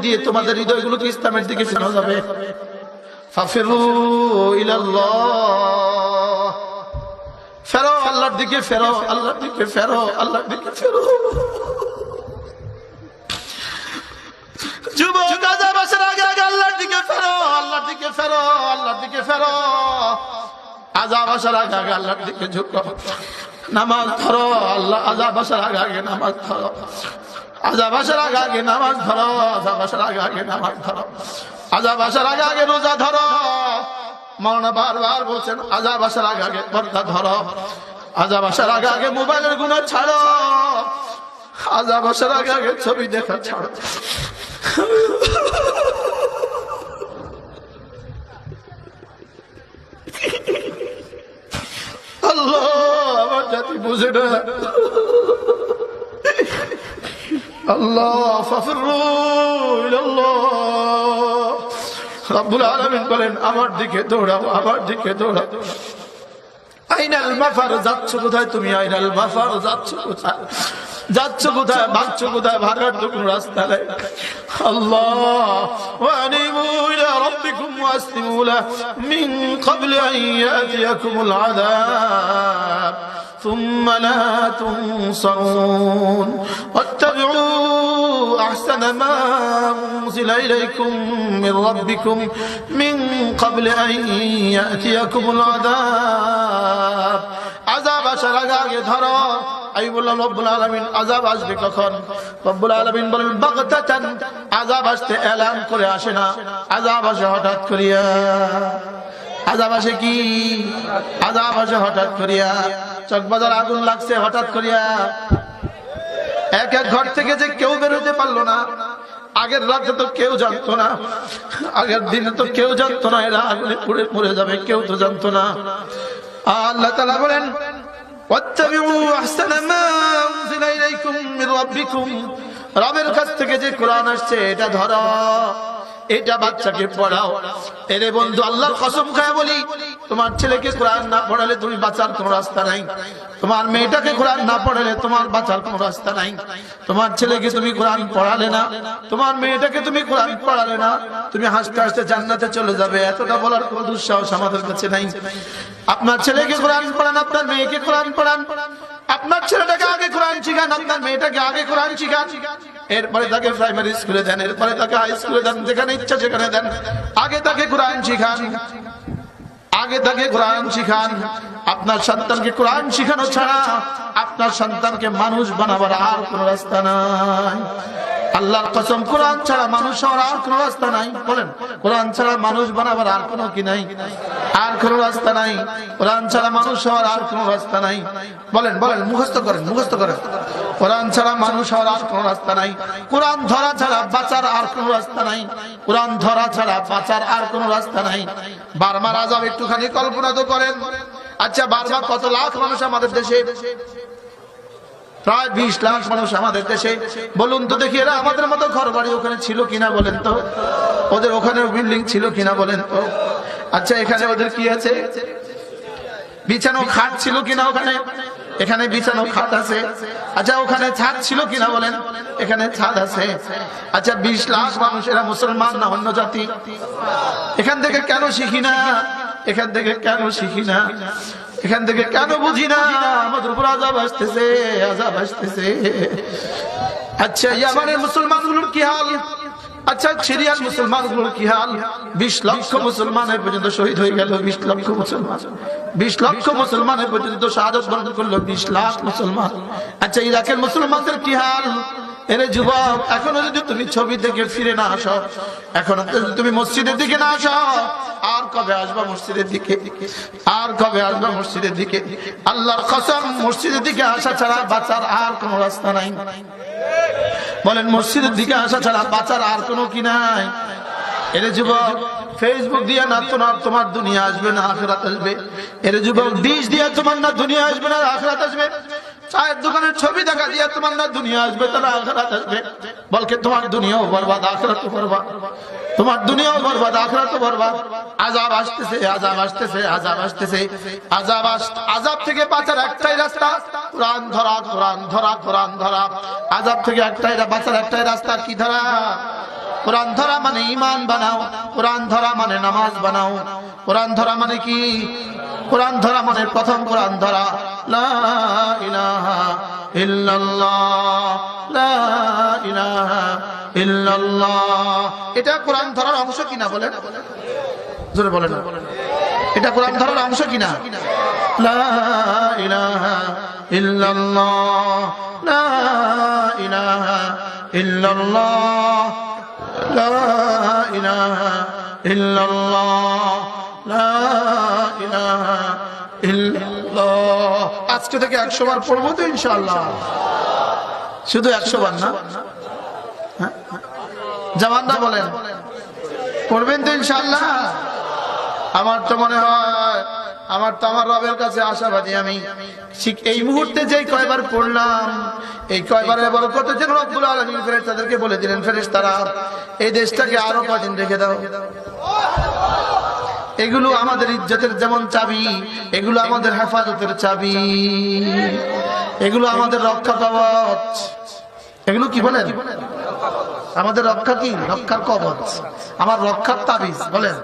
দিয়ে তোমাদের হৃদয়গুলোকে ইসলামের দিকে ফেরানো যাবে। ফাফিরু ইলাল্লাহ, ফেরো আল্লাহর দিকে, ফেরো আল্লাহর দিকে, ফেরো আল্লাহর দিকে, ফেরো। যুবক আযাব আসার আগে আগে আল্লাহর দিকে ফেরো, আল্লাহর দিকে ফেরো, আল্লাহর দিকে ফেরো। আযাব আসার আগে আগে আল্লাহর দিকে ঝুঁকো, নামাজ ধরো। আল্লাহ আযাব আসার আগে আগে নামাজ ধরো, আযাব আসার আগে আগে নামাজ ধরো, আযাব আসার আগে আগে নামাজ ধরো, আযাব আসার আগে আগে রোজা ধরো। মাওলানা বারবার বলছেন আযাব আসার আগে আগে পর্দা ধরো, আযাব আসার আগে আগে মোবাইলের গুনাহ ছাড়ো, আযাব আসার আগে আগে ছবি দেখা ছাড়ো। আল্লাহ আমার জাতি বুঝে না। আল্লাহ ফাফিরু ইলাল্লাহ। রব্বুল আলামিন বলেন আমার দিকে দৌড়াও, আমার দিকে দৌড়াও। আইনাল মাফার, যাচ্ছ কোথায় তুমি? আইনাল মাফার, যাচ্ছ কোথায়? যাচ্ছ কোথায়? ভাগছ কোথায়? ভাগার তো কোনো রাস্তা নেই। আল্লাহ ওয়ানিবু ইলা রাব্বিকুম ওয়াসলিমু লাহু মিন ক্বাবলি আন ইয়াতিয়াকুমুল আযাব ثم لا تنصرون واتبعوا أحسن ما أنزل إليكم من ربكم من قبل أن يأتيكم العذاب। আযাব আসার আগে আগে ধরো। আমি বললাম রব্বুল আলামিন আযাব আসবে কখন? রব্বুল আলামিন বলেন বাগতাতান, আযাব আসতে এলান করে আসে না, আযাব আসে হঠাৎ করিয়া। আযাব আসে কি? আযাব আসে হঠাৎ করিয়া। চকবাজার আগুন লাগছে হঠাৎ করিয়া, এক এক ঘর থেকে যে কেউ বেরোতে পারলো না। আগের রাতে তো কেউ জানতো না, আগের দিনে তো কেউ জানতো না এরা আগুনে পুড়ে মরে যাবে, কেউ তো জানতো না। আল্লাহ তাআলা বলেন ওয়াত্তাবিউ আহসানা মা উনজিলা ইলাইকুম মির রাব্বিকুম, রবের কাছ থেকে যে কোরআন আসছে এটা ধরো, এটা বাচ্চাকে পড়াও। এরে বন্ধু আল্লাহর কসম খায় বলি, তোমার ছেলেকে কোরআন না পড়ালে তুমি বাঁচার কোনো রাস্তা নাই। তোমার মেয়েটাকে কোরআন না পড়ালে তোমার বাঁচার কোনো রাস্তা নাই। তোমার ছেলেকে তুমি কোরআন পড়ালে না, তোমার মেয়েটাকে তুমি কোরআন পড়ালে না, তুমি হাসতে হাসতে জান্নাতে চলে যাবে। এতটা বলার কোনো দুঃসাহস আমাদের কাছে নাই। আপনার ছেলেকে কোরআন পড়ান, আপনার মেয়েকে কোরআন পড়ান, আপনার ছেলেটাকে আগে কোরআন শিখান, আপনার মেয়েটাকে আগে কোরআন শিখান। এরপরে তাকে প্রাইমারি স্কুলে দেন, এরপরে তাকে হাই স্কুলে দেন, যেখানে ইচ্ছা সেখানে দেন। আগে তাকে কোরআন শিখান, আগে তাকে কোরআন শিখান। আপনার সন্তানকে কোরআন শিখানো ছাড়া আপনার সন্তানকে মানুষ বানাবার আর কোন রাস্তা নাই। আল্লাহর কসম, কোরআন ছাড়া মানুষ হওয়ার আর কোন রাস্তা নাই। বলেন কোরআন ছাড়া মানুষ বানাবার আর কোন কি নাই? আর কোন রাস্তা নাই। কোরআন ছাড়া মানুষ হওয়ার আর কোন রাস্তা নাই। বলেন বলেন, মুখস্থ করেন, মুখস্থ করেন। কোরআন ছাড়া মানুষ হওয়ার আর কোন রাস্তা নাই। কোরআন ধরা ছাড়া বাঁচার আর কোন রাস্তা নাই। কোরআন ধরা ছাড়া বাঁচার আর কোন রাস্তা নাই। বারবার আযাব একটুখানি কল্পনা তো করেন। আচ্ছা বারবার কত লাখ মানুষ আমাদের দেশে, প্রায় 20 লাখ মানুষ আমাদের দেশে। বলুন তো দেখি এরা আমাদের মতো ঘর বাড়ি ওখানে ছিল কিনা বলেন তো? ওদের ওখানে বিল্ডিং ছিল কিনা বলেন তো? আচ্ছা এখানে ওদের কি আছে? বিছানো খাট ছিল কিনা ওখানে? এখানে বিছানো খাট আছে। আচ্ছা ওখানে ছাদ ছিল কিনা বলেন? এখানে ছাদ আছে। আচ্ছা 20 লাখ মানুষ এরা মুসলমান না অন্য জাতি? এখান থেকে কেন শিখি না? এখান থেকে কেন শিখি না? এখান থেকে কেন বুঝি না আমাদের উপর আযাব আসতেছে, আযাব আসতেছে। আচ্ছা ইয়ামানের মুসলমানগুলোর কি হাল? আচ্ছা সিরিয়ার মুসলমানগুলোর কি হাল? 20 লক্ষ মুসলমানের পর্যন্ত শহীদ হয়ে গেল। 20 লক্ষ মুসলমান, 20 লক্ষ মুসলমানের পর্যন্ত শাহাদাত বরণ করলো 20 লাখ মুসলমান। আচ্ছা ইরাকের মুসলমানদের কি হাল? এরে যুবক, এখনো যদি তুমি ছবি থেকে ফিরে না আসো, এখনো যদি তুমি মসজিদের দিকে না আসো, আর কবে আসবা মসজিদের দিকে? আর কবে আসবা মসজিদের দিকে? আল্লাহর কসম, মসজিদের দিকে আসা ছাড়া বাঁচার আর কোন রাস্তা নাই। বলেন মসজিদের দিকে আসা ছাড়া বাঁচার আর কোনো কি নাই? এরে যুবক, ফেসবুক দিয়ে না তোমার দুনিয়া আসবে না আখিরাত আসবে। এরে যুবক, ডিশ দিয়ে তোমার না দুনিয়া আসবে না আখিরাত আসবে। চায়ের দোকানের ছবি দেখা দিয়ে তোমার না দুনিয়া আসবে তাহলে আখিরাত আসবে। বলকে তোমার দুনিয়াও বরবাদ, আখিরাতও বরবাদ। তোমার দুনিয়াও বরবাদ, আখিরাতও বরবাদ। আযাব আসতেছে, আযাব আসতেছে, আযাব আসতেছে। আযাব থেকে বাঁচার একটাই রাস্তা, কোরআন ধরা, কোরআন ধরা, কোরআন ধরা। আযাব থেকে একটাই বাঁচার একটাই রাস্তা, কি ধরা? কোরআন ধরা মানে ঈমান বানাও, কোরআন ধরা মানে নামাজ বানাও, কোরআন ধরা মানে কি? কোরআন ধরা মানে প্রথম কোরআন ধরা লা ইলাহা ইল্লাল্লাহ, লা ইলাহা ইল্লাল্লাহ। এটা কোরআন ধরার অংশ কিনা বলেন, জোরে বলেন। এটা কোরআন ধরার অংশ কিনা? লা ইলাহা ইল্লাল্লাহ, লা ইলাহা ইল্লাল্লাহ, লা ইলাহা ইল্লাল্লাহ, লা ইলাহা ইল্লাল্লাহ। আজকে থেকে 100 বার পড়বো তো ইনশাআল্লাহ? শুধু 100 বার না? জামানদা বলেন পড়বেন তো ইনশাআল্লাহ? আমার তো মনে হয়, আমার রবের কাছে আশাবাদী আমি। এই মুহূর্তে যেই কয়বার পড়লাম, এই কয়বারের বরকতে যেন রব্বুল আলামিন ফেরেশতাদেরকে বলে দিলেন, ফেরেশতারা এই দেশটাকে আরো কয়দিন রেখে দাও। এগুলো আমাদের ইজ্জতের যেমন চাবি, এগুলো আমাদের হেফাজতের চাবি, এগুলো আমাদের রক্ষা কবচ। এগুলো কি বলেন? আমাদের রক্ষা কি? রক্ষার কবচ, আমার রক্ষার তাবিজ। বলেন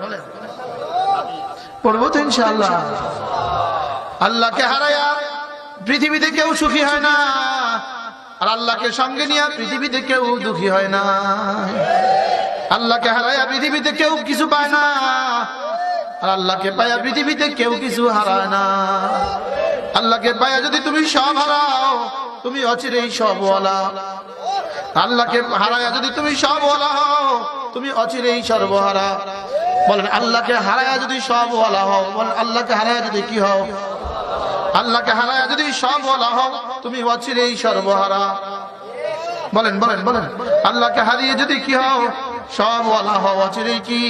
পড়বো তো ইনশাআল্লাহ? আল্লাহকে হারায়া পৃথিবীতে কেউ সুখী হয় না, আর আল্লাহকে সঙ্গে নিয়ে পৃথিবীতে কেউ দুঃখী হয় না। আল্লাহকে হারায়া পৃথিবীতে কেউ কিছু পায় না, আর আল্লাহকে পায়া পৃথিবীতে কেউ কিছু হারায় না। আল্লাহকে পায়া যদি তুমি সব হারাও, তুমি অচিরেই সবওয়ালা। আল্লাহকে হারায়া যদি তুমি সবওয়ালা হও, তুমি অচিরেই সর্বহারা। বলেন আল্লাহকে হারায়া যদি সবওয়ালা হও, বলেন আল্লাহকে হারায়া যদি কি হও? আল্লাহকে হারায়া যদি সবওয়ালা হও, তুমি অচিরেই সর্বহারা। বলেন বলেন বলেন আল্লাহকে হারিয়ে যদি কি হও? সবওয়ালা হও, অচিরেই কি?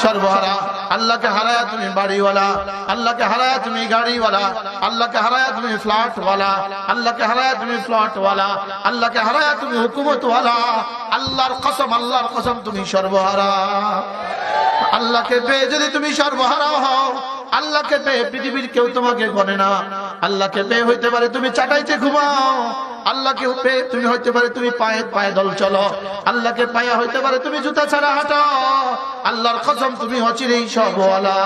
সর্বহারা। আল্লাহকে হারায়া তুমি বাড়িওয়ালা, আল্লাহকে হারায়া তুমি গাড়িওয়ালা, আল্লাহকে হারায়া তুমি ফ্ল্যাটওয়ালা, আল্লাহকে হারায়া তুমি ফ্ল্যাটওয়ালা, আল্লাহকে হারায়া তুমি হুকুমতওয়ালা। আল্লাহর কসম, আল্লাহর কসম তুমি সর্বহারা। আল্লাহকে পেয়ে যদি তুমি সর্বহারা হও, আল্লাহকে পেয়ে পৃথিবীর কেউ তোমাকে গণে না। আল্লাহকে পেয়ে হইতে পারে তুমি চাটাইতে ঘুমাও, আল্লাহকে পেয়ে তুমি হইতে পারে তুমি পায়ে পায়ে দল চলো, আল্লাহকে পায়া হইতে পারে তুমি জুতা ছাড়া হাঁটো। আল্লাহর কসম তুমি অচিরেই সবওয়ালা,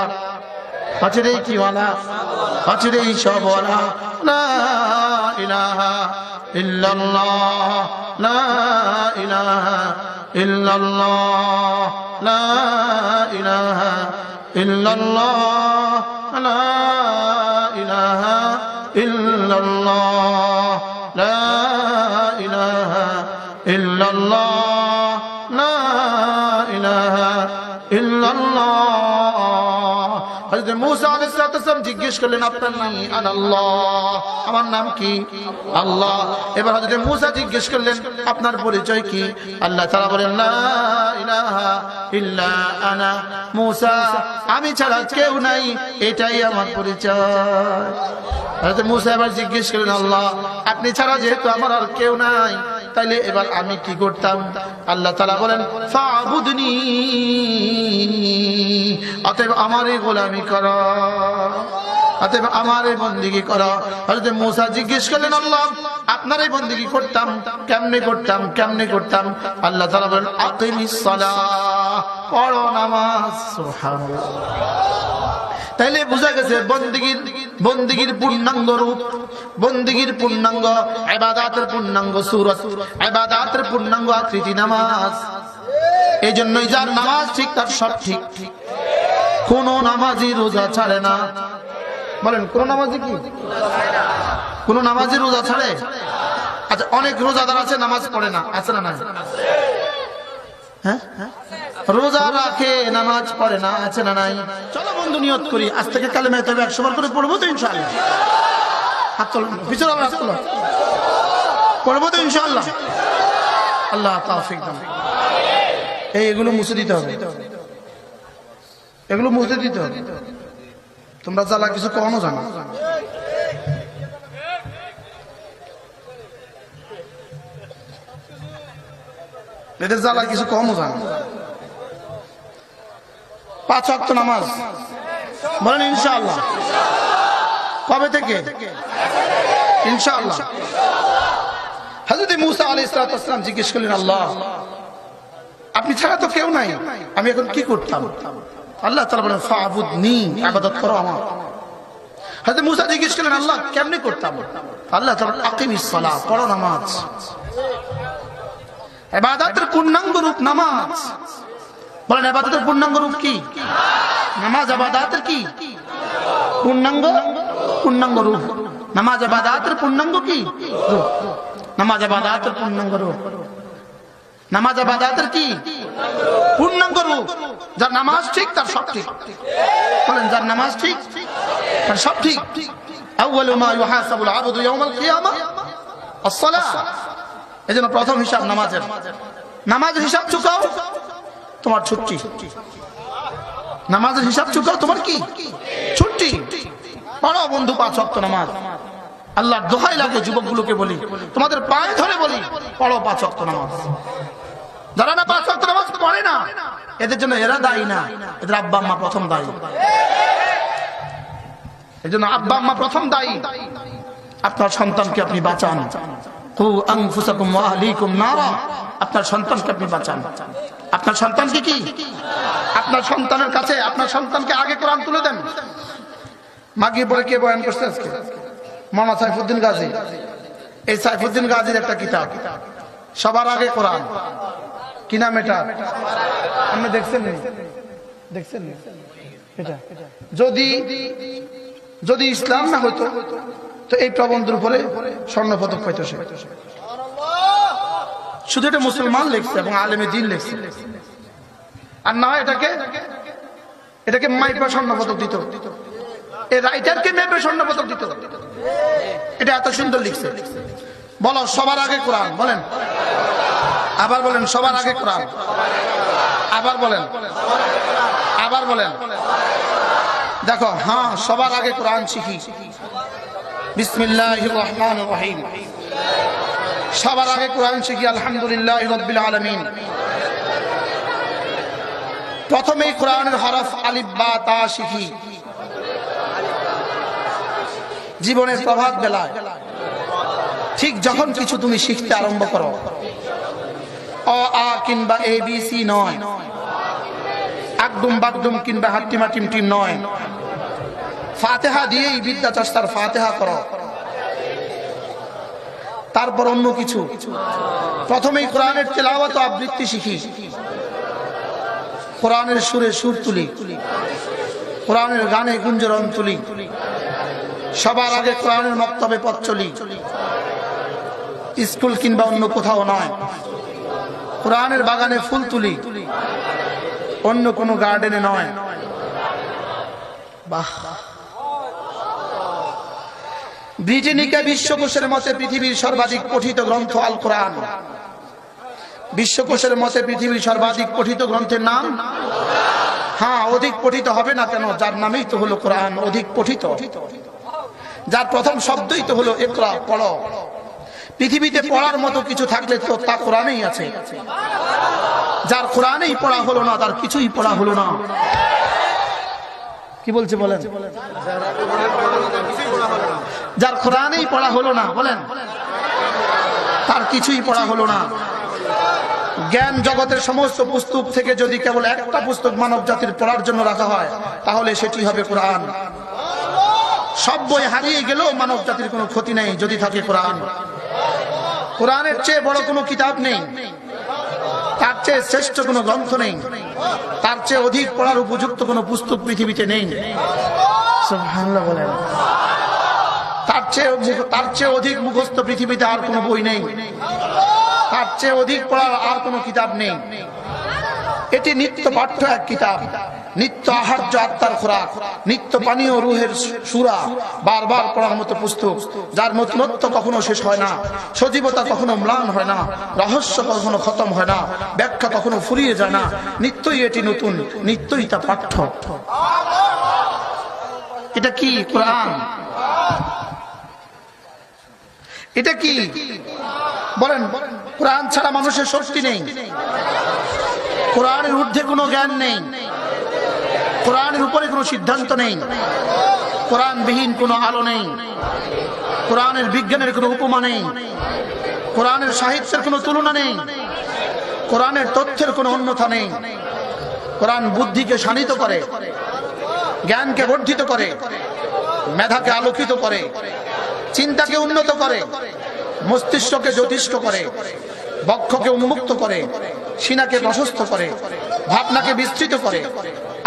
অচিরেই কি ওয়ালা? অচিরেই সবওয়ালা। লা ইলাহা ইল্লাল্লাহ, লা ইলাহা ইল্লাল্লাহ, লা ইলাহা ইল্লাল্লাহ, লা ইলাহা ইল্লাল্লাহ, লা ইলাহা ইল্লাল্লাহ, লা ইলাহা ইল্লাল্লাহ। হযরত মূসা আলাইহিস সালাম জিজ্ঞেস করলেন আপনার নাম কি? আল্লাহ। আমার নাম কি? আল্লাহ। এবার হযরত মূসা জিজ্ঞেস করলেন আপনার পরিচয় কি? আল্লাহ তাআলা বলেন লা ইলাহা ইল্লা আনা। মূসা আমি ছাড়া কেউ নাই, এটাই আমার পরিচয়। হযরত মূসা এবার জিজ্ঞেস করলেন আল্লাহ আপনি ছাড়া যেহেতু আমার আর কেউ নাই, তাইলে এবার আমি কি করতাম? আল্লাহ তাআলা বলেন ফাবুদনি, অতএব আমারই গোলামি করো, অতএব আমারই বন্দেগী করো। হযরত মূসা জিজ্ঞেস করলেন আল্লাহ আপনারই বন্দেগী করতাম, কেমনে করতাম, কেমনে করতাম? আল্লাহ তাআলা বলেন আকিমিস সালাহ, পড়ো নামাজ। সুবহানাল্লাহ। তাইলে বোঝা গেছে বন্দেগীর পূর্ণাঙ্গ রূপ, বন্দেগীর পূর্ণাঙ্গ ইবাদতের পূর্ণাঙ্গ সূরত, ইবাদতের পূর্ণাঙ্গ আকৃতি নামাজ। এই জন্যই যার নামাজ ঠিক তার সব ঠিক। কোন নামাজি রোজা ছাড়ে না। বলেন কোন নামাজি কি? কোন নামাজি রোজা ছাড়ে? আচ্ছা অনেক রোজাদার আছে নামাজ পড়ে না, আছে না? নাই? হ্যাঁ, রোজা রাখে নামাজ পড়ে না, আছে না? নাই? চলো বন্ধু নিয়ত করি আজ থেকে কালেমা তবে 100 বার করে পড়বো তো ইনশাআল্লাহ। হাত তোলো, পিছনে হাত তোলো, পড়বো তো ইনশাআল্লাহ। আল্লাহ তাওফিক দান। এগুলো মুছে দিতে হবে, এগুলো মুছে দিতে হবে। তোমরা জ্বালা কিছু কখনো জানো? এদের জ্বালা কিছু কমও জানো? 5 ওয়াক্ত নামাজ বলেন ইনশাআল্লাহ। কবে থেকে? ইনশাআল্লাহ। হযরত মূসা আলাইহিস সালাম জিজ্ঞেস করলেন আল্লাহ আপনি ছাড়া তো কেউ নাই, আমি এখন কি করতাম? আল্লাহ তাআলা বলেন ফাবুদনি, ইবাদত করো আমার। হযরত মুসা জিজ্ঞেস করলেন আল্লাহ কেমনে করতাম? আল্লাহ তাআলা আকিমিস সালাহ, পড়ো নামাজ। ইবাদতের পূর্ণাঙ্গ রূপ নামাজ। বলেন ইবাদতের পূর্ণাঙ্গ রূপ কি? নামাজ ইবাদতের কি? পূর্ণাঙ্গ রূপ। নামাজ ইবাদতের পূর্ণাঙ্গ কি রূপ? নামাজ ইবাদতের পূর্ণাঙ্গ রূপ। নামাজ ইবাদতের কি পূর্ণাঙ্গ রূপ। যার নামাজ ঠিক তার সব ঠিক। বলেন যার নামাজ ঠিক তার সব ঠিক। আউয়ালু মা ইউহাসাবুল আবদু ইয়াউমাল কিয়ামাহ আস-সালাহ। এজন্য প্রথম হিসাব নামাজের। নামাজের হিসাব চুকাও, তোমার ছুটি। নামাজের হিসাব চুকাও, তোমার কি ছুটি। পড়ো বন্ধু 5 ওয়াক্ত নামাজ। আল্লাহর দোহাই লাগে যুবকগুলোকে বলি, তোমাদের পায়ে ধরে বলি, পড়ো 5 ওয়াক্ত নামাজ। যারা না 5 ওয়াক্ত নামাজ পড়ে না, এদের জন্য এরা দায়ী না, এদের আব্বা আম্মা প্রথম দায়ী। এজন্য আব্বা আম্মা প্রথম দায়ী। আপনার সন্তানকে আপনি বাঁচান। কু আনফুসাকুম ওয়া আহলিকুম নারা। আপনার সন্তানকে আপনি বাঁচান। আপনার সন্তানকে কি? আপনার সন্তানের কাছে আপনার সন্তানকে আগে কোরআন তুলে দেন। মাগিয়ে পরে কে বয়ান করছে আজকে? মামা সাইফুদ্দিন গাজী। এই সাইফুদ্দিন গাজীর একটা কিতাব, সবার আগে কোরআন। কি নাম এটা? আপনি দেখছেন? দেখছেন এটা? যদি ইসলাম না হতো তো এই প্রবন্ধের উপরে স্বর্ণ পদক পাইতো সে। শুধু এটা মুসলমান লিখছে এবং আলেমে দ্বীন লিখছে, আর না এটাকে মাইপা স্বর্ণ পদক দিত, এই রাইটারকে মেপে স্বর্ণ পদক দিত। এটা এত সুন্দর লিখছে। বলো সবার আগে কোরআন। বলেন, আবার বলেন সবার আগে কোরআন। আবার বলেন, আবার বলেন। দেখো, হ্যাঁ সবার আগে কোরআন শিখি। বিসমিল্লাহির রহমানির রহিম। সবার আগে কোরআন শিখি আলহামদুলিল্লাহি রাব্বিল আলামিন। প্রথমেই কোরআনের হরফ আলিফ বা তা শিখি। জীবনের প্রভাত বেলায় ঠিক যখন কিছু তুমি শিখতে আরম্ভ করো, অ আ কিংবা এ বি সি নয়, আকডুম বাকডুম কিংবা হাট্টিমা টিমটিম নয়, ফাতিহা দিয়েই বিদ্যা চর্চার ফাতিহা করো, তারপর অন্য কিছু। প্রথমেই কোরআনের তেলাওয়াত ও আবৃত্তি শিখি, কোরআনের সুরে সুর তুলি, কোরআনের গানে গুঞ্জরণ তুলি। সবার আগে কোরআনের মক্তবে পথ চলি, স্কুল কিংবা অন্য কোথাও নয়। কোরআনের বাগানে ফুল তুলি, অন্য কোনো গার্ডেনে নয়। বাহ! ব্রিটেনিকা বিশ্বকোষের মতে পৃথিবীর সর্বাধিক পঠিত গ্রন্থ আল কোরআন। বিশ্বকোষের মতে পৃথিবীর সর্বাধিক পঠিত গ্রন্থের নাম, হ্যাঁ অধিক পঠিত হবে না কেন? যার নামেই তো হলো কোরআন, অধিক পঠিত। যার প্রথম শব্দই তো হলো ইকরা, পড়ো। পৃথিবীতে পড়ার মতো কিছু থাকলে তো তা কোরআনেই আছে। যার কোরআনেই পড়া হলো না, তার কিছুই পড়া হলো না। কি বলছে বলেন? যার কোরআনেই পড়া হলো না, বলেন, তার কিছুই পড়া হলো না। জ্ঞান জগতের সমস্ত পুস্তক থেকে যদি কেবল একটা পুস্তক মানব জাতির পড়ার জন্য রাখা হয়, তাহলে সেটি হবে কোরআন। সব বই হারিয়ে গেলেও মানব জাতির কোনো ক্ষতি নেই যদি থাকে কোরআন। কোরআনের চেয়ে বড় কোনো কিতাব নেই, তার চেয়ে শ্রেষ্ঠ কোনো গ্রন্থ নেই, তার চেয়ে অধিক পড়ার উপযুক্ত কোনো পুস্তক পৃথিবীতে নেই। সুবহানাল্লাহ বলেন। তার চেয়ে অধিক মুখস্থ পৃথিবীতে আর কোনো বই নেই, তার চেয়ে অধিক পড়ার আর কোনো কিতাব নেই। এটি নিত্য পাঠ্য এক কিতাব, নিত্য আহার্য আত্মার খোরাক, নিত্য পানীয় রুহের সুরা, বারবার পড়ার মতো পুস্তক, যার নতুনত্ব কখনো শেষ হয় না, সজীবতা কখনো ম্লান হয় না, রহস্য কখনো খতম হয় না, ব্যাখ্যা কখনো ফুরিয়ে যায় না। নিত্যই এটি নতুন, নিত্যই তা পাঠ্য। এটা কি কোরআন? এটা কি বলেন? কোরআন ছাড়া মানুষের শক্তি নেই, কোরআনের ঊর্ধ্বে কোনো জ্ঞান নেই, কোরআনের উপরে কোনো সিদ্ধান্ত নেই, কোরআনবিহীন কোনো আলো নেই, কোরআনের বিজ্ঞানের কোনো উপমা নেই, কোরআনের সাহিত্যের কোনো তুলনা নেই, কোরআনের তথ্যের কোনো অন্যথা নেই। কোরআন বুদ্ধিকে শানিত করে, জ্ঞানকে বর্ধিত করে, মেধাকে আলোকিত করে, চিন্তাকে উন্নত করে, মস্তিষ্ককে জ্যোতিষ্ক করে, বক্ষকে উন্মুক্ত করে, সিনাকে প্রশস্ত করে, ভাবনাকে বিস্তৃত করে,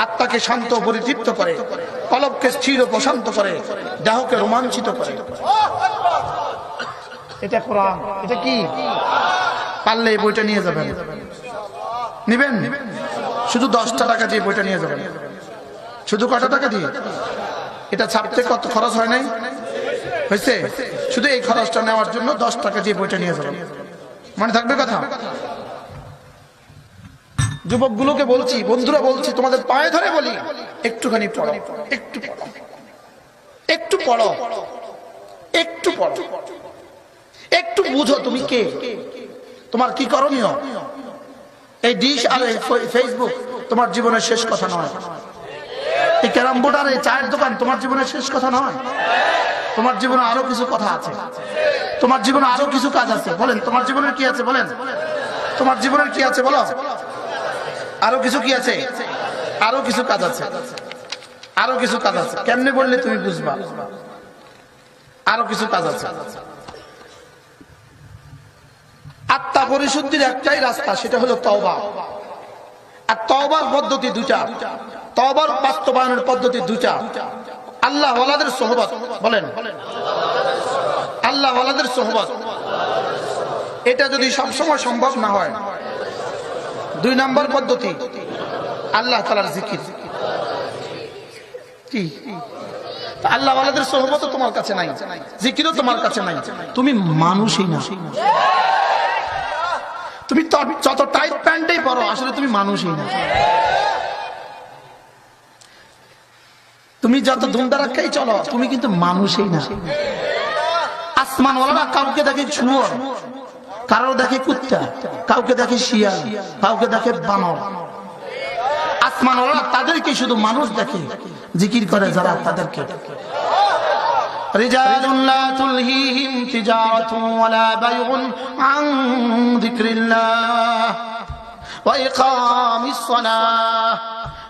আত্মাকে শান্ত পরিতৃপ্ত করে, কলবকে স্থির ও প্রশান্ত করে, দেহকে রোমাঞ্চিত করে। এটা কোরআন। এটা কি? পারলে এই বইটা নিয়ে যাবেন। নিবেন? শুধু 10টা টাকা দিয়ে বইটা নিয়ে যাবেন। শুধু কত টাকা দিয়ে? এটা ছাপতে কত খরচ হয় নাই? হয়েছে? শুধু এই খরচটা নেওয়ার জন্য 10 টাকা দিয়ে বইটা নিয়ে যাবেন। মনে থাকবে কথা? যুবকগুলোকে বলছি, বন্ধুরা বলছি, তোমাদের পায়ে ধরে বলি, একটুখানি পড়ো, একটু পড়ো, একটু পড়ো, একটু পড়ো, একটু বুঝো তুমি কে, তোমার কি করণীয়। এই ডিশ আর ফেসবুক তোমার জীবনের শেষ কথা নয়। এই ক্যারাম বোর্ড আর এই চায়ের দোকান তোমার জীবনের শেষ কথা নয়। তোমার জীবনে আরো কিছু কথা আছে, তোমার জীবনে আরো কিছু কাজ আছে। বলেন তোমার জীবনের কি আছে? বলেন তোমার জীবনের কি আছে? বলো আরো কিছু কি আছে? আরো কিছু কাজ আছে, আরো কিছু কাজ আছে। কেমনে বললে তুমি বুঝবা? আরো কিছু কাজ আছে। আত্মা পরিশুদ্ধির একটাই রাস্তা, সেটা হলো তওবা। আর তওবার পদ্ধতি দুটা, তওবার বাস্তবায়নের পদ্ধতি দুটা। আল্লাহ ওয়ালাদের সোহবত, বলেন আল্লাহ ওয়ালাদের সোহবত। এটা যদি সবসময় সম্ভব না হয়, 2 নম্বর পদ্ধতি আল্লাহ তাআলার জিকির। কি? আল্লাহ ওয়ালাদের সোহবত তোমার কাছে নাই, জিকিরও তোমার কাছে নাই, তুমি মানুষই না। তুমি যত টাইট প্যান্টেই পরো, আসলে তুমি মানুষই না। তুমি যত ধুমধারাক্কাই চলো, তুমি কিন্তু মানুষই না। আসমানওয়ালারা কাউকে দেখে শুয়োর, কারো দেখে কুত্তা, কাউকে দেখে শিয়াল, কাউকে দেখে বানর। আসমানওয়ালারা তাদেরকে শুধু মানুষ দেখে, জিকির করে যারা তাদেরকে। রিজালুন লা তুলহিহিম তিজারাতুন ওয়ালা বাইউন আন যিকরিল্লাহ ওয়া ইকামিস সালাহ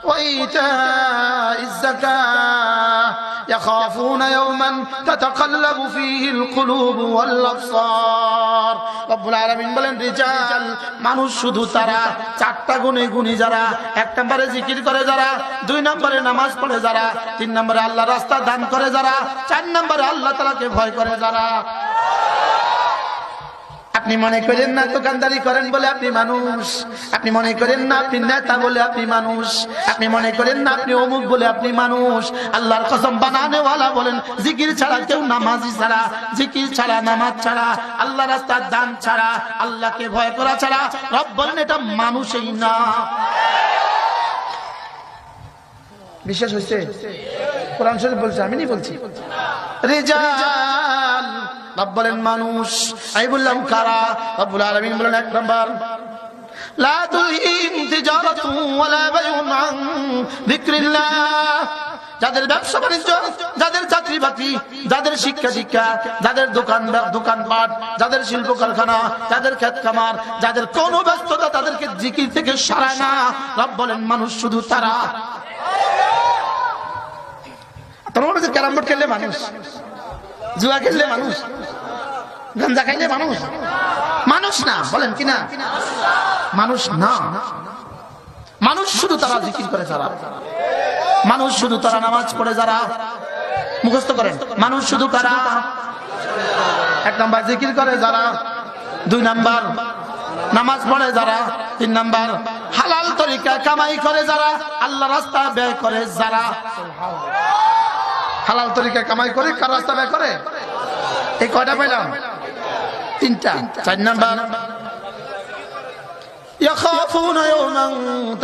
ওয়া ইতাইজ যাকাহ يخافون يوما تتقلب فيه القلوب والابصار। রব্বুল আলামিন বলেন রিজাল, মানুষ শুধু তারা, 4টা গুণে গুণী যারা, 1 নম্বরে জিকির করে যারা, 2 নম্বরে নামাজ পড়ে যারা, 3 নম্বরে আল্লাহর রাস্তা দান করে যারা, 4 নম্বরে আল্লাহ তাআলাকে ভয় করে যারা। আপনি মনে করেন না দোকানদারি করেন বলে আপনি মানুষ, আপনি মনে করেন না আপনি নেতা বলে আপনি মানুষ, আপনি মনে করেন না আপনি অমুক বলে আপনি মানুষ। আল্লাহর কসম বানানেওয়ালা বলেন জিকির ছাড়া কেউ, নামাজি ছাড়া, জিকির ছাড়া, নামাজ ছাড়া, আল্লাহ রাস্তার দান ছাড়া, আল্লাহকে ভয় করা ছাড়া, রব বলেন এটা মানুষই না। বিশ্বাস হয়েছে? কোরআন শরীফ বলছে, আমি নি বলছি। রিজাল, রব বলেন মানুষ। আমি বললাম কারা? রব্বুল আলামিন বলেন 1 নম্বর লা তুলহিহিম তিজারাতুন ওয়ালা বাইউন আন যিকরিল্লাহ, যাদের ব্যবসা বাণিজ্য, যাদের চাকরি বাকরি, যাদের শিক্ষা দীক্ষা, যাদের দোকানপাট, যাদের শিল্প কারখানা, যাদের ক্ষেত খামার, যাদের কোনো ব্যস্ততা তাদেরকে জিকির থেকে সরায় না, রব বলেন মানুষ শুধু তারা। তোমার মনে হচ্ছে ক্যারাম বোর্ড খেললে মানুষ, জুয়া খেললে মানুষ, গাঁজা খাইলে মানুষ? মানুষ না, বলেন কিনা? মানুষ না। মানুষ শুধু তারা জিকির করে যারা, মানুষ শুধু তারা নামাজ পড়ে যারা, মুখস্থ করেন, মানুষ শুধু কারা? 1 নম্বর জিকির করে যারা, 2 নম্বর নামাজ পড়ে যারা, 3 নম্বর হালাল তরিকায় কামাই করে যারা, আল্লাহ রাস্তা ব্যয় করে যারা। হালাল তরিকায় কামাই করে, কার রাস্তা ব্যয় করে? এই কয়টা পাইলাম? 3টা। 4 নম্বর يخافون يوما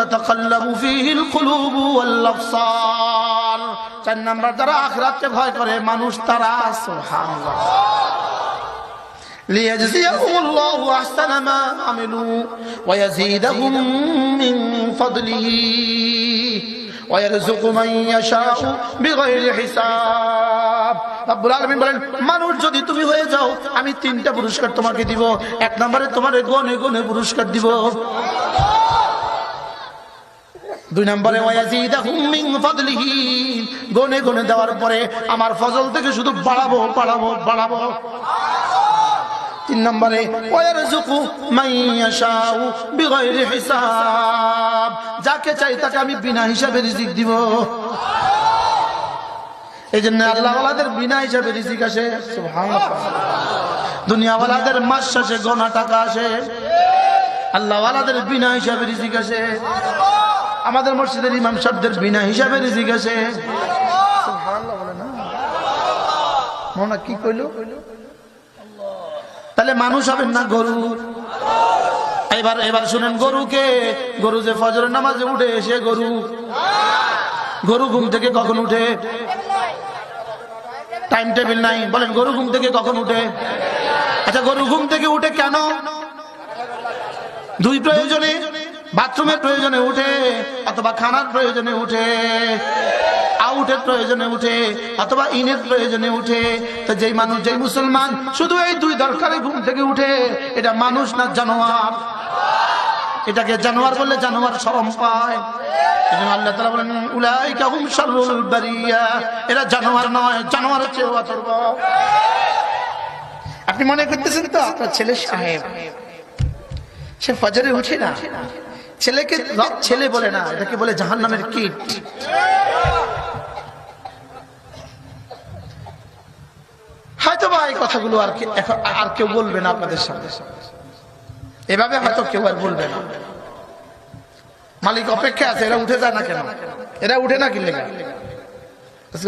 تتقلب فيه القلوب والابصار। 4 নম্বর যারা আখিরাতকে ভয় করে মানুষ তারা। সুবহানাল্লাহ। ليجزيهم الله احسن ما عملوا ويزيدهم من فضله ويرزق من يشاء بغير حساب। রব্বুল আলামিন বলেন, মানুষ যদি তুমি হয়ে যাও আমি তিনটা পুরস্কার তোমাকে দিব। এক নম্বরে তোমারে গনে গনে পুরস্কার দিব। দুই নম্বরে ওয়ায়াজিদাহুম মিন ফাদলিহি, গনে গনে দেওয়ার পরে আমার ফজল থেকে শুধু বাড়াবো বাড়াবো বাড়াবো। তিন নম্বরে ওয়ারযুকু মান ইয়াশাউ বিগাইরি হিসাব, যাকে চাই তাকে আমি বিনা হিসাবে রিজিক দিব। এই জন্য আল্লাহ ওয়ালাদের বিনা হিসাবে রিজিক আসে, সুবহানাল্লাহ। দুনিয়া ওয়ালাদের মাস শেষে গোনা টাকা আসে, আল্লাহ ওয়ালাদের বিনা হিসাবে রিজিক আসে। আমাদের মসজিদের ইমাম সাহেবদের বিনা হিসাবে রিজিক আসে, সুবহানাল্লাহ। বলে না মনে কি কইলো? তাহলে মানুষ হবেন না গরু? এবার শুনেন, গরুকে, গরু যে ফজরের নামাজে উঠে সে গরু। গরু ঘুম থেকে কখন উঠে? টাইম টেবিল নাই। বলেন গরু ঘুম থেকে কখন উঠে? আচ্ছা, গরু ঘুম থেকে উঠে কেন? দুই প্রয়োজনে, বাথরুমের প্রয়োজনে উঠে, অথবা খানার প্রয়োজনে উঠে, আউটের প্রয়োজনে উঠে, অথবা ইনের প্রয়োজনে উঠে। তো যেই মানুষ, যেই মুসলমান শুধু এই দুই দরকারে ঘুম থেকে উঠে, এটা মানুষ না জানোয়ার? এটাকে জানোয়ার বললে জানোয়ার শরম পায়। এজন্য আল্লাহ তাআলা বলেন উলাইকা হুম শাররুল বারিয়া, এরা জানোয়ার নয়, জানোয়ারের চেয়েও অথর্ব। আপনি মনে করতেছেন তো আপনার ছেলে সাহেব, সে ফজরে উঠে না। ছেলেকে ছেলে বলে না, এটাকে বলে জাহান্নামের কীট। হয়তো বা এই কথাগুলো আর কেউ বলবে না আপনাদের সামনে, এভাবে হয়তো কেউ আর বলবে না। মালিক অপেক্ষা আছে, এরা উঠে যায় না কেন? এরা উঠে না কি লেগে?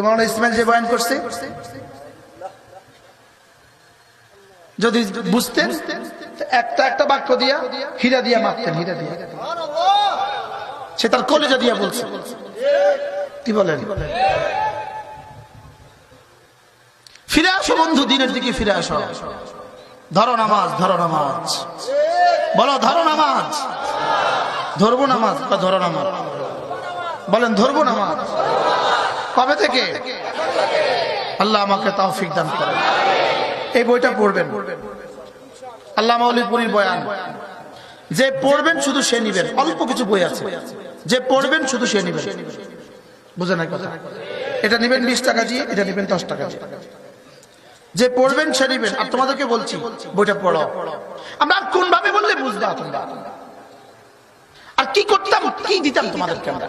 মাওলানা ইসমাইল যে বয়ান করছে, যদি বুঝতেন একটা একটা বাক্য দিয়া হীরা দিয়া মাপতেন, হীরা দিয়া। সে তার কলেজা দিয়া বলছে। কি বলেন? ফিরে আসো বন্ধু, দিনের দিকে ফিরে আসো। ধরো নামাজ, ধরো নামাজ, বলো ধরো নামাজ। ধরবো নামাজ বা ধরো নামাজ? বলেন ধরবো নামাজ। কবে থেকে? আল্লাহ আমাকে তৌফিক দান করেন। এই বইটা পড়বেন, আল্লামা ওলিপুরীর বয়ান। যে পড়বেন শুধু সে নিবেন। অল্প কিছু বই আছে, যে পড়বেন শুধু সে নিবেন। বুঝে নাই কথা? এটা নিবেন 20 টাকা দিয়ে, এটা নিবেন 10 টাকা দিয়ে। যে পড়বেন সে নিবেন। আর তোমাদেরকে বলছি বইটা পড়ো। আমরা কোন ভাবে বললে বুঝবা তোমরা? আর কি করতাম, কি দিতাম তোমাদেরকে আমরা?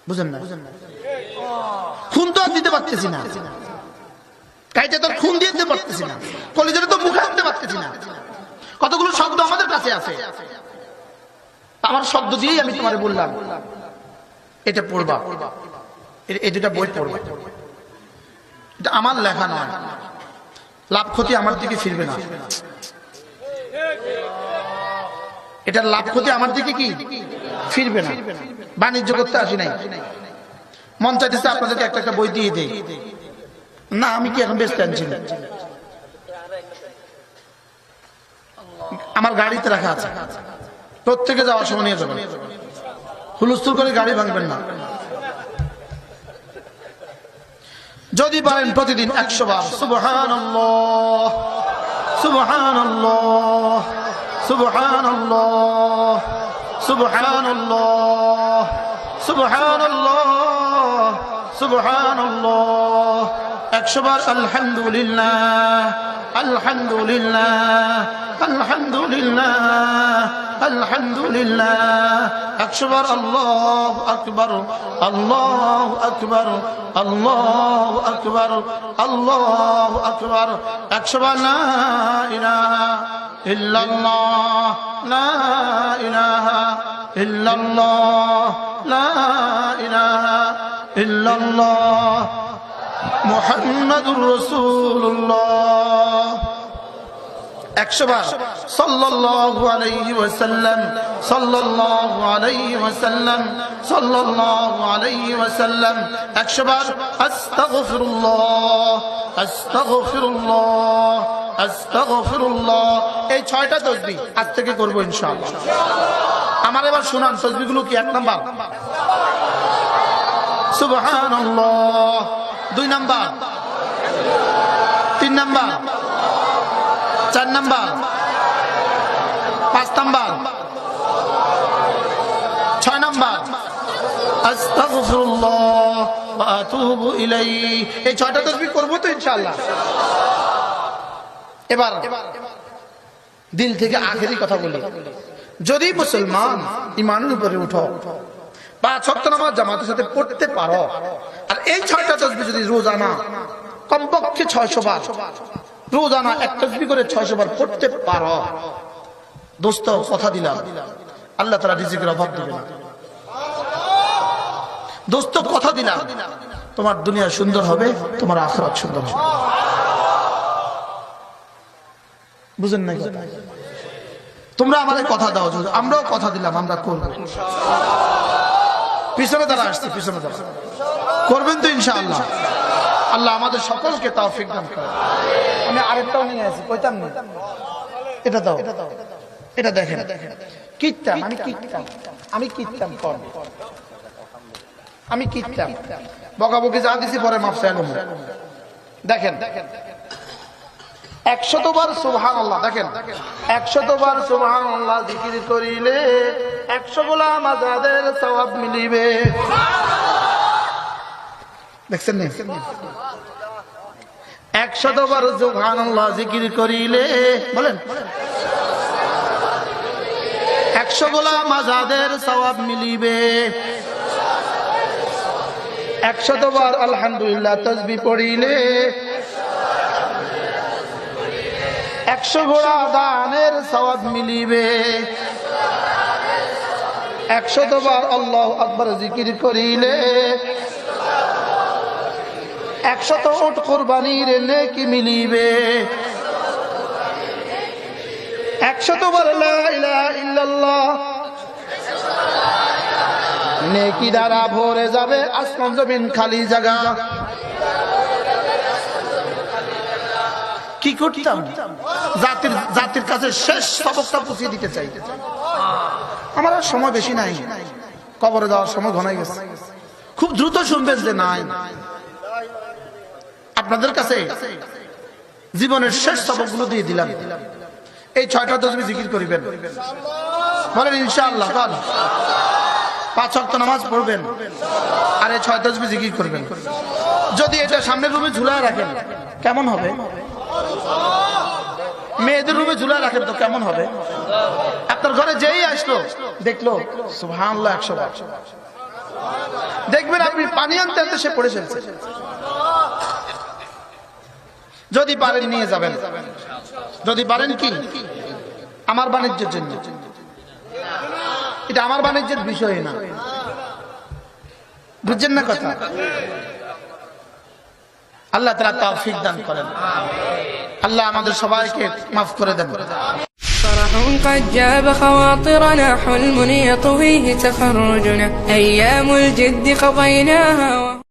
বুঝেন না? খুন তো আর দিতে পারতেছি না, কাইটা তো খুন দিয়ে দিতে পারতেছি না, কলেজের তো মুখে আনতে পারতেছি না। কতগুলো শব্দ আমাদের কাছে আছে, আমার শব্দ দিয়েই আমি তোমারে বললাম এটা পড়বা, এই দুটা বই পড়বা। এটা আমার লেখা নয়, লাভ ক্ষতি আমার দিকে ফিরবে না। এটার লাভ ক্ষতি আমার দিকে কি ফিরবে না। বাণিজ্য করতে আসি নাই। মন চাইতেছে আপনাদেরকে একটা একটা বই দিয়ে দেই না, আমি কি এখন বেচতে আনছি না, আমার গাড়িতে রাখা আছে, প্রত্যেকে যাওয়ার সময় নিয়ে যাবেন। হুলস্থুল করে গাড়ি ভাঙবেন না। যদি পারেন প্রতিদিন 100 বার সুবহানাল্লাহ সুবহানাল্লাহ সুবহানাল্লাহ সুবহানাল্লাহ সুবহানাল্লাহ সুবহানাল্লাহ, 100 বার আলহামদুলিল্লাহ আলহামদুলিল্লাহ আলহামদুলিল্লাহ আলহামদুলিল্লাহ, 100 বার আল্লাহু আকবার আল্লাহু আকবার আল্লাহু আকবার আল্লাহু আকবার, 100 বার লা ইলাহা ইল্লাল্লাহ লা ইলাহা ইল্লাল্লাহ লা ইলাহা ইল্লাল্লাহ মুহাম্মাদুর রাসূলুল্লাহ, 100 বার সাল্লাল্লাহু আলাইহি ওয়াসাল্লাম সাল্লাল্লাহু আলাইহি ওয়াসাল্লাম সাল্লাল্লাহু আলাইহি ওয়াসাল্লাম, 100 বার আস্তাগফিরুল্লাহ আস্তাগফিরুল্লাহ আস্তাগফিরুল্লাহ। এই 6টা তাসবিহ আজ থেকে করব ইনশাআল্লাহ। আমার এবার শুনান তাসবিহগুলো কি। 1 নাম্বার সুবহানাল্লাহ, 2 number 3 number, 4 number, 5 number, 6 number, আস্তাগফিরুল্লাহ ওয়া আতুবু ইলাইহি। এই 6টা তাসবিহ করব তো ইনশাআল্লাহ। এবার দিল থেকে আখেরি কথা বলি, যদি মুসলমান ঈমানের উপরে উঠো, 5 ওয়াক্ত নামাজ জামাতের সাথে পড়তে পারো, আর এই 6টা তাসবিহ যদি রোজানা কমপক্ষে 600 বার, রোজানা এক তাসবিহ করে 600 বার পড়তে পারো, দোস্ত কথা দিলাম আল্লাহ তাআলা রিজিকের অভাব দিবে না। দোস্ত কথা দিলাম, তোমার দুনিয়া সুন্দর হবে, তোমার আখিরাত সুন্দর হবে। বুঝেন না কথা? তোমরা আমাদের কথা দাও, আমরাও কথা দিলাম, আমরা করব। পিছনে তারা আসছে, পিছনে তারা করবেন তো ইনশাআল্লাহ। আল্লাহ আমাদের সকলকে তৌফিক দান করে। আমি আরেকটাও নিয়ে আসি, কইতাম না, এটা দাও, এটা দেখেন, কিতাম আমি কিতাম, আমি কিতাম কর, আমি কিতাম বকাবকি যা দিছি পরে মাফ চাইলাম। দেখেন 100 বার সুবহানাল্লাহ, দেখেন 100 বার সুবহানাল্লাহ জিকির করিলে 100 গোলাম আজাদের সওয়াব মিলিবে। দেখছেন না? 100 বার সুবহানাল্লাহ জিকির করিলে বলেন 100 গোলাম আজাদের সওয়াব মিলিবে। 100 বার আলহামদুলিল্লাহ তাসবিহ পড়িলে 100 ঘোড়া দানের সওয়াব মিলিবে। 100 বার আল্লাহু আকবার জিকির করিলে 100 উট কুরবানির নেকি মিলিবে। 100 বার লা ইলাহা ইল্লাল্লাহ নেকি দ্বারা ভরে যাবে আসমান জমিন খালি জায়গা। কি করতাম? জাতির কাছে শেষ সবকটা পৌঁছে দিতে চাই। আমার আর সময় বেশি নাই, কবরে যাওয়ার সময় ঘনাই গেছে। খুব দ্রুত শুনবেন যে নাই, আপনাদের কাছে জীবনের শেষ সবকগুলো দিয়ে দিলাম। এই 6টা তাসবিহ জিকির করিবেন, বলেন ইনশাআল্লাহ। 5 ওয়াক্ত নামাজ পড়বেন, আর এই 6 তাসবিহ জিকির করবেন। যদি এটা সামনের রুমে ঝুলায় রাখেন কেমন হবে? মেয়েদের রুমে ঝুলায় রাখেন তো কেমন হবে? আপনার ঘরে যেই আসলো দেখলো সুবহানাল্লাহ 100 বার, দেখবেন আপনি পানি আনতে আনতে সে পড়ে ফেলছে। যদি পারেন নিয়ে যাবেন, যদি পারেন কি আমার বাণিজ্যের জন্য, এটা আমার বাণিজ্যের বিষয় না, বুঝছেন না কথা? আল্লাহ তাআলা তৌফিক দান করেন। আল্লাহ আমাদের সবাইকে মাফ করে দেন। فرح قد جاب خواطرنا، حلم يطويه تخرجنا، أيام الجد قضيناها.